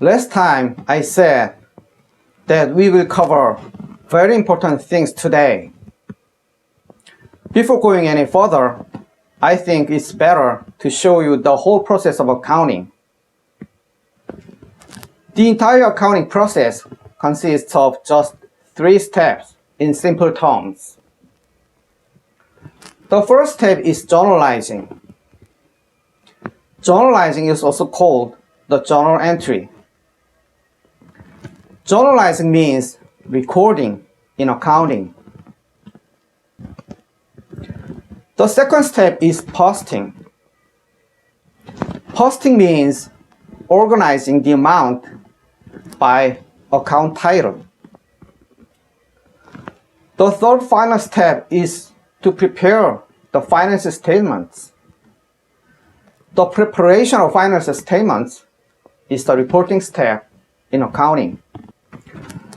Last time I said that we will cover very important things today. Before going any further, I think it's better to show you the whole process of accounting. The entire accounting process consists of just 3 steps in simple terms. The first step is journalizing. Journalizing is also called the journal entry. Journalizing means recording in accounting. The second step is posting. Posting means organizing the amount by account title. The third final step is to prepare the financial statements. The preparation of financial statements is the reporting step in accounting.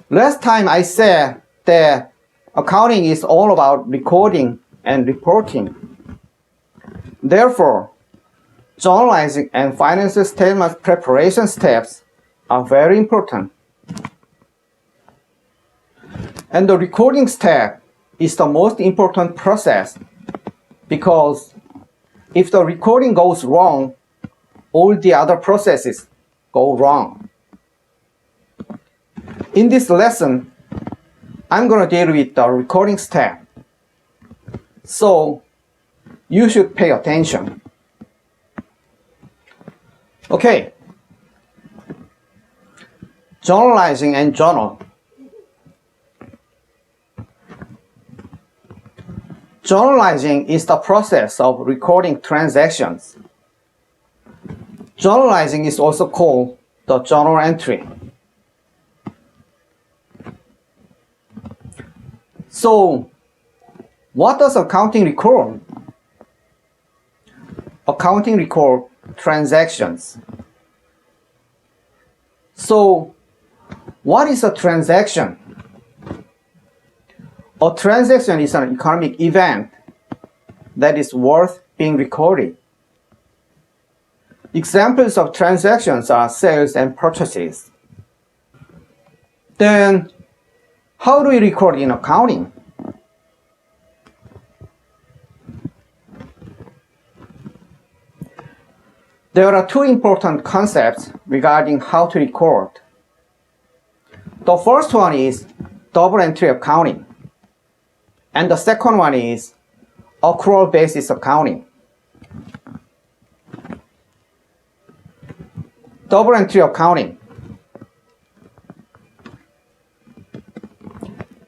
Last time I said that accounting is all about recording and reporting. Therefore, journalizing and financial statement preparation steps are very important. And the recording step is the most important process because if the recording goes wrong, all the other processes go wrong. In this lesson, I'm going to deal with the recording step. So, you should pay attention. Okay. Journalizing and journal. Journalizing is the process of recording transactions. Journalizing is also called the journal entry. So, what does accounting record? Accounting record transactions. So, what is a transaction? A transaction is an economic event that is worth being recorded. Examples of transactions are sales and purchases. Then, how do we record in accounting? There are 2 important concepts regarding how to record. The first one is double entry accounting, and the second one is accrual basis accounting. Double entry accounting.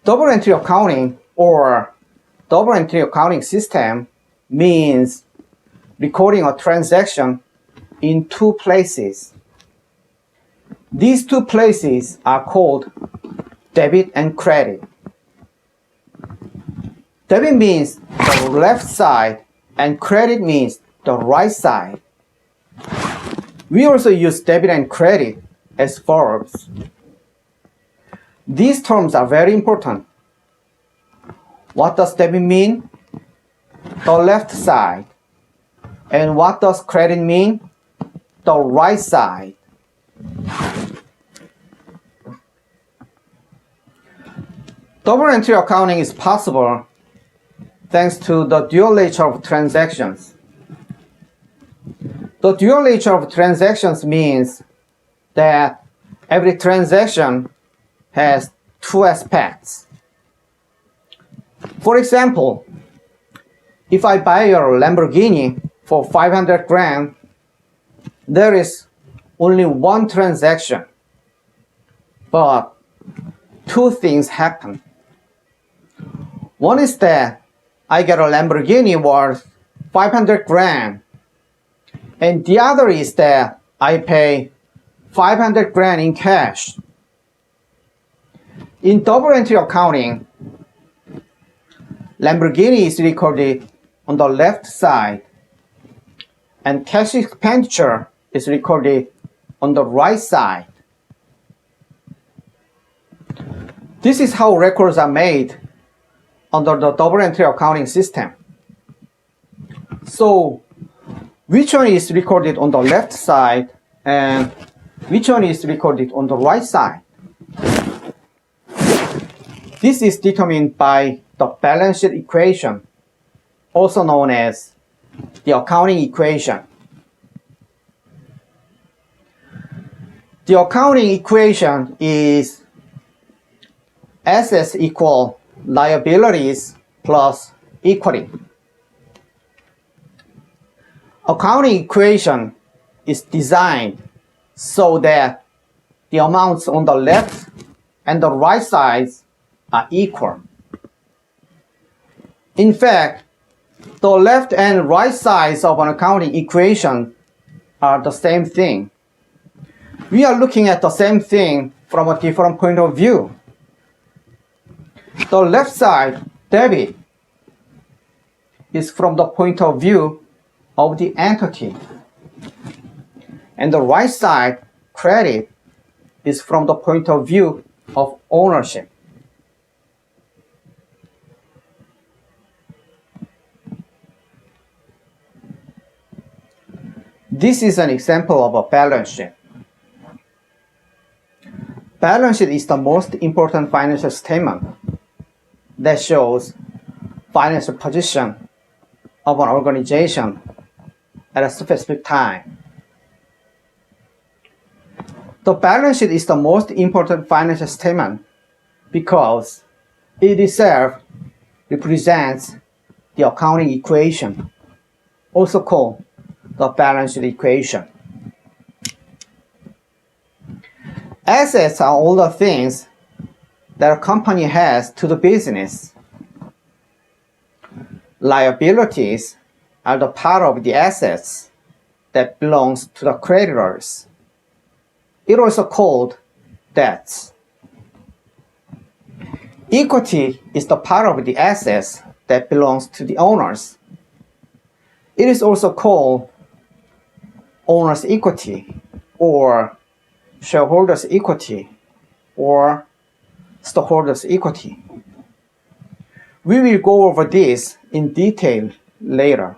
Double entry accounting or double entry accounting system means recording a transaction in 2 places. These 2 places are called debit and credit. Debit means the left side and credit means the right side. We also use debit and credit as verbs. These terms are very important. What does debit mean? The left side. And what does credit mean? The right side. Double entry accounting is possible thanks to the dual nature of transactions. The dual nature of transactions means that every transaction has 2 aspects. For example, if I buy a Lamborghini for 500 grand, there is only 1 transaction, but 2 things happen. One is that I get a Lamborghini worth 500 grand, and the other is that I pay 500 grand in cash. In double entry accounting, Lamborghini is recorded on the left side, and cash expenditure is recorded on the right side. This is how records are made under the double entry accounting system. So, which one is recorded on the left side and which one is recorded on the right side? This is determined by the balance sheet equation, also known as the accounting equation. The accounting equation is assets equal liabilities plus equity. Accounting equation is designed so that the amounts on the left and the right sides are equal. In fact, the left and right sides of an accounting equation are the same thing. We are looking at the same thing from a different point of view. The left side, debit, is from the point of view of the entity. And the right side, credit, is from the point of view of ownership. This is an example of a balance sheet. Balance sheet is the most important financial statement that shows financial position of an organization at a specific time. The balance sheet is the most important financial statement because it itself represents the accounting equation, also called the balance sheet equation. Assets are all the things that a company has to the business. Liabilities are the part of the assets that belongs to the creditors. It also called debts. Equity is the part of the assets that belongs to the owners. It is also called owner's equity or shareholders' equity or stockholders' equity. We will go over this in detail later.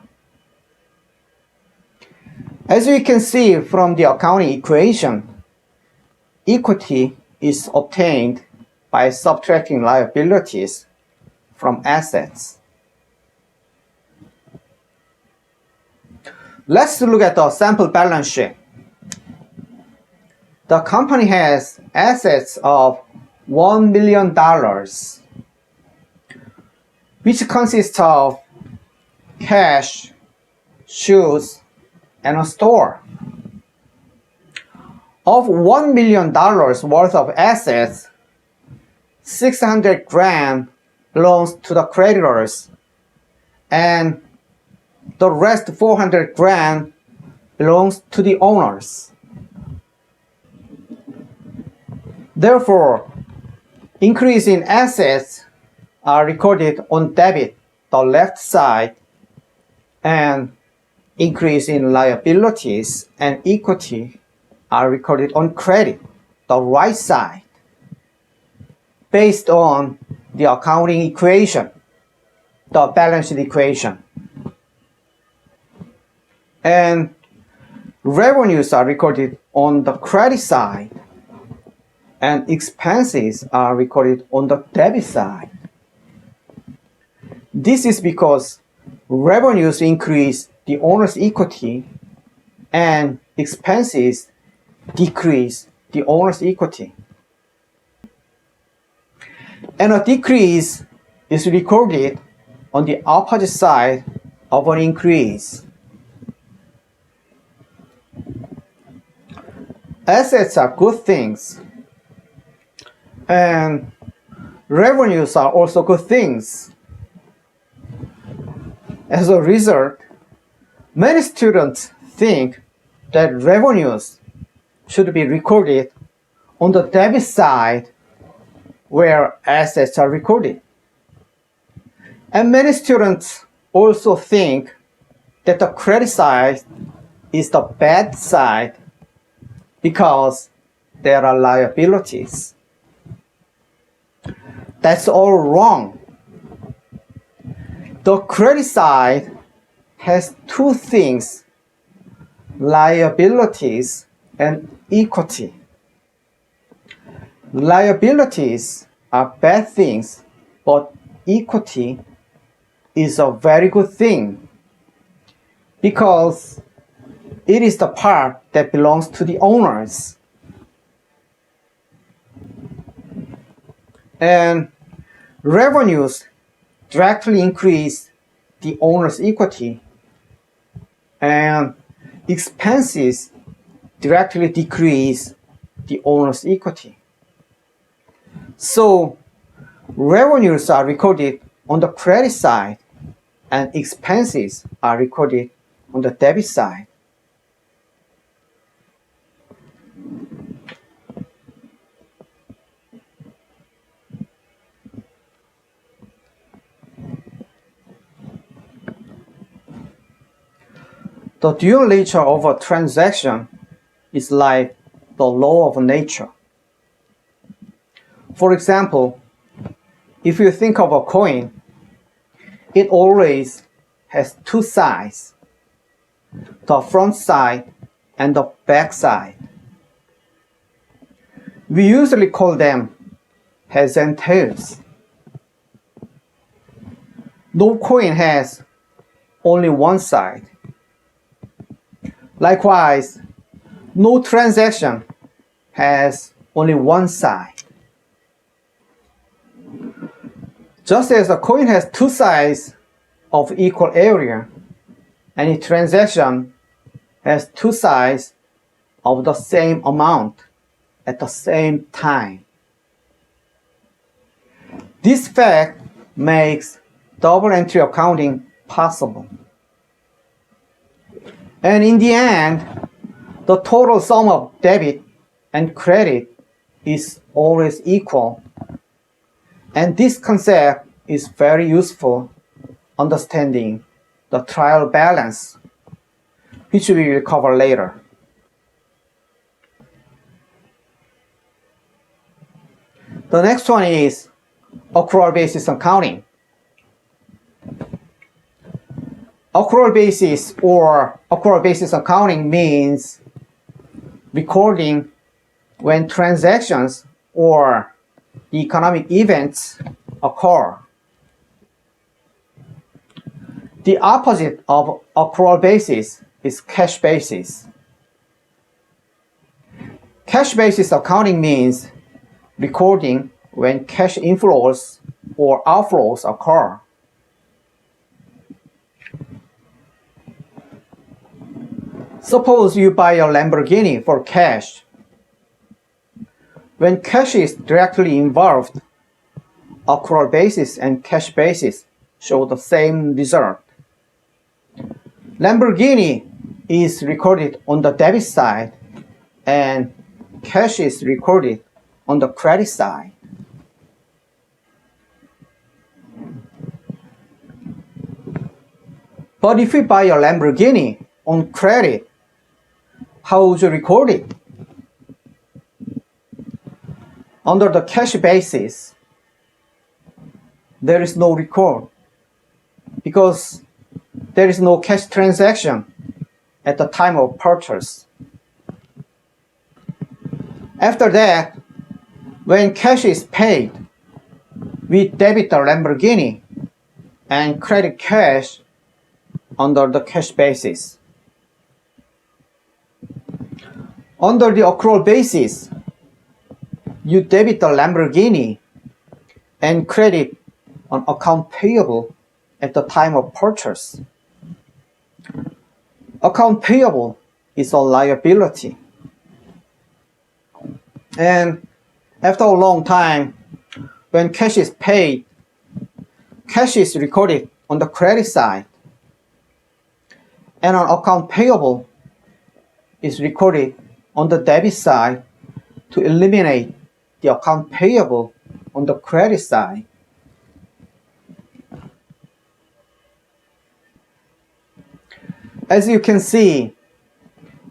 As we can see from the accounting equation, equity is obtained by subtracting liabilities from assets. Let's look at the sample balance sheet. The company has assets of $1 million, which consists of cash, shoes, and a store. Of $1 million worth of assets, $600,000 belongs to the creditors, and the rest $400,000 belongs to the owners. Therefore, increase in assets are recorded on debit, the left side, and increase in liabilities and equity are recorded on credit, the right side, based on the accounting equation, the balance sheet equation. And revenues are recorded on the credit side, and expenses are recorded on the debit side. This is because revenues increase the owner's equity and expenses decrease the owner's equity. And a decrease is recorded on the opposite side of an increase. Assets are good things, and revenues are also good things. As a result, many students think that revenues should be recorded on the debit side where assets are recorded. And many students also think that the credit side is the bad side because there are liabilities. That's all wrong. The credit side has two things, liabilities and equity. Liabilities are bad things, but equity is a very good thing because it is the part that belongs to the owners. And revenues directly increase the owner's equity, and expenses directly decrease the owner's equity. So revenues are recorded on the credit side and expenses are recorded on the debit side. The dual nature of a transaction is like the law of nature. For example, if you think of a coin, it always has two sides, the front side and the back side. We usually call them heads and tails. No coin has only one side. Likewise, no transaction has only one side. Just as a coin has two sides of equal area, any transaction has two sides of the same amount at the same time. This fact makes double entry accounting possible. And in the end, the total sum of debit and credit is always equal. And this concept is very useful understanding the trial balance, which we will cover later. The next one is accrual basis accounting. Accrual basis or accrual basis accounting means recording when transactions or economic events occur. The opposite of accrual basis is cash basis. Cash basis accounting means recording when cash inflows or outflows occur. Suppose you buy a Lamborghini for cash. When cash is directly involved, accrual basis and cash basis show the same result. Lamborghini is recorded on the debit side and cash is recorded on the credit side. But if you buy a Lamborghini on credit, how would you record it? Under the cash basis, there is no record because there is no cash transaction at the time of purchase. After that, when cash is paid, we debit the Lamborghini and credit cash under the cash basis. Under the accrual basis, you debit the Lamborghini and credit an account payable at the time of purchase. Account payable is a liability. And after a long time, when cash is paid, cash is recorded on the credit side, and an account payable is recorded on the debit side to eliminate the account payable on the credit side. As you can see,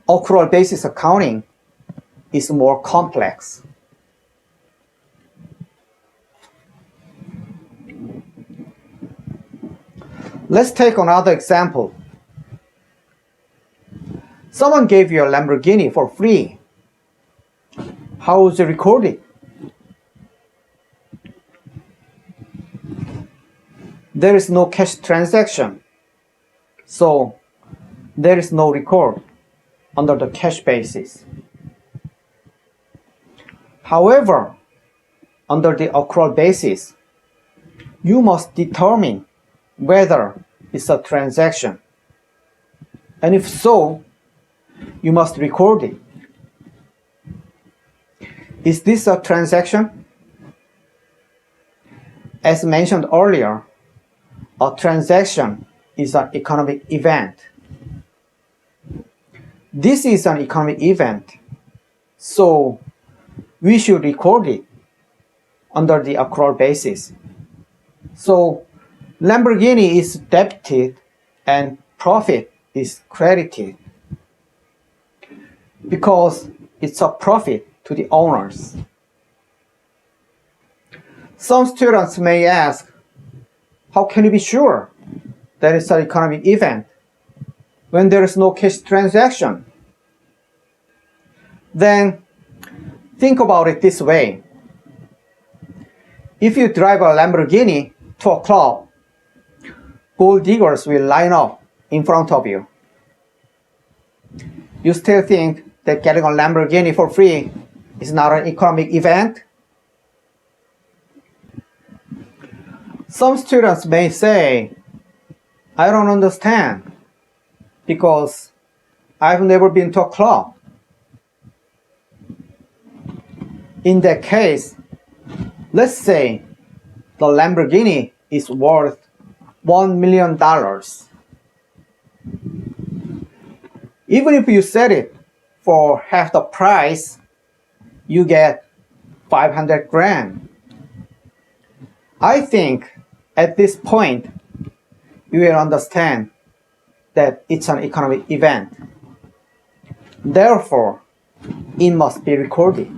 accrual basis accounting is more complex. Let's take another example. Someone gave you a Lamborghini for free. How is it recorded? There is no cash transaction, so there is no record under the cash basis. However, under the accrual basis, you must determine whether it's a transaction, and if so, you must record it. Is this a transaction? As mentioned earlier, a transaction is an economic event. This is an economic event, so we should record it under the accrual basis. So Lamborghini is debited and profit is credited because it's a profit to the owners. Some students may ask, how can you be sure that it's an economic event when there is no cash transaction? Then think about it this way. If you drive a Lamborghini to a club, gold diggers will line up in front of you. You still think that getting a Lamborghini for free is not an economic event? Some students may say, I don't understand because I've never been to a club. In that case, let's say the Lamborghini is worth $1 million. Even if you sell it for half the price, you get 500 grand. I think at this point, you will understand that it's an economic event. Therefore, it must be recorded.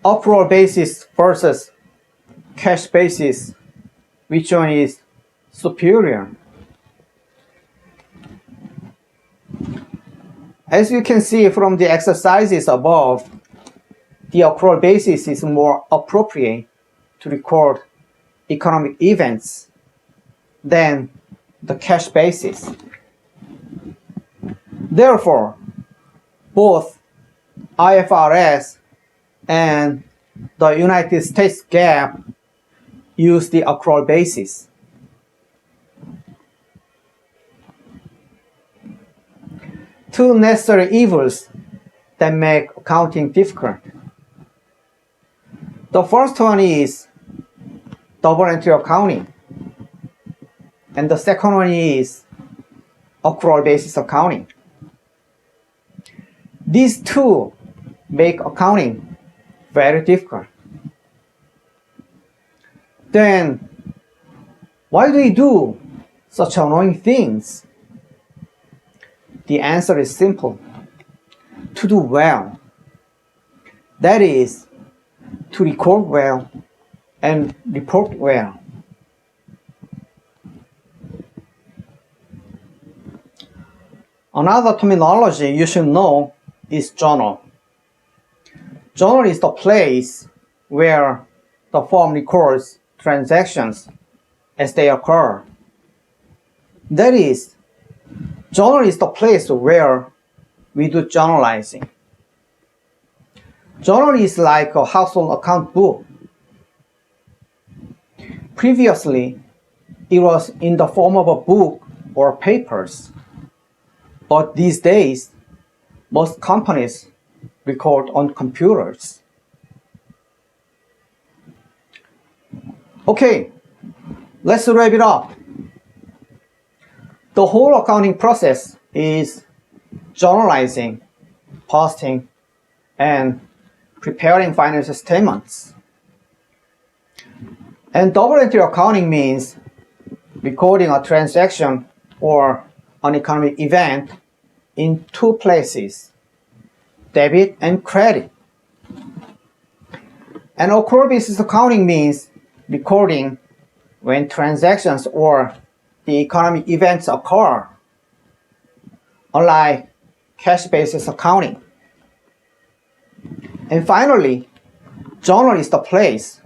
Accrual basis versus cash basis, which one is superior? As you can see from the exercises above, the accrual basis is more appropriate to record economic events than the cash basis. Therefore, both IFRS and the United States GAAP use the accrual basis. Two necessary evils that make accounting difficult. The first one is double entry accounting, and the second one is accrual basis accounting. These two make accounting very difficult. Then why do we do such annoying things? The answer is simple. To do well. That is, to record well and report well. Another terminology you should know is journal. Journal is the place where the firm records transactions as they occur. That is, journal is the place where we do journalizing. Journal is like a household account book. Previously, it was in the form of a book or papers. But these days, most companies record on computers. Okay, let's wrap it up. The whole accounting process is journalizing, posting, and preparing financial statements. And double entry accounting means recording a transaction or an economic event in two places, debit and credit. And accrual basis accounting means recording when transactions or the economic events occur, unlike cash basis accounting. And finally, journal is the place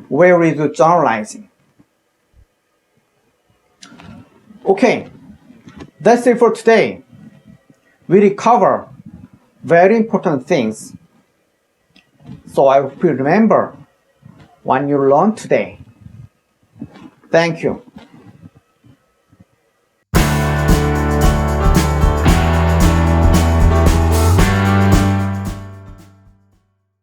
where we do journalizing. Okay, that's it for today. We recover very important things. So I hope you remember what you learned today. Thank you.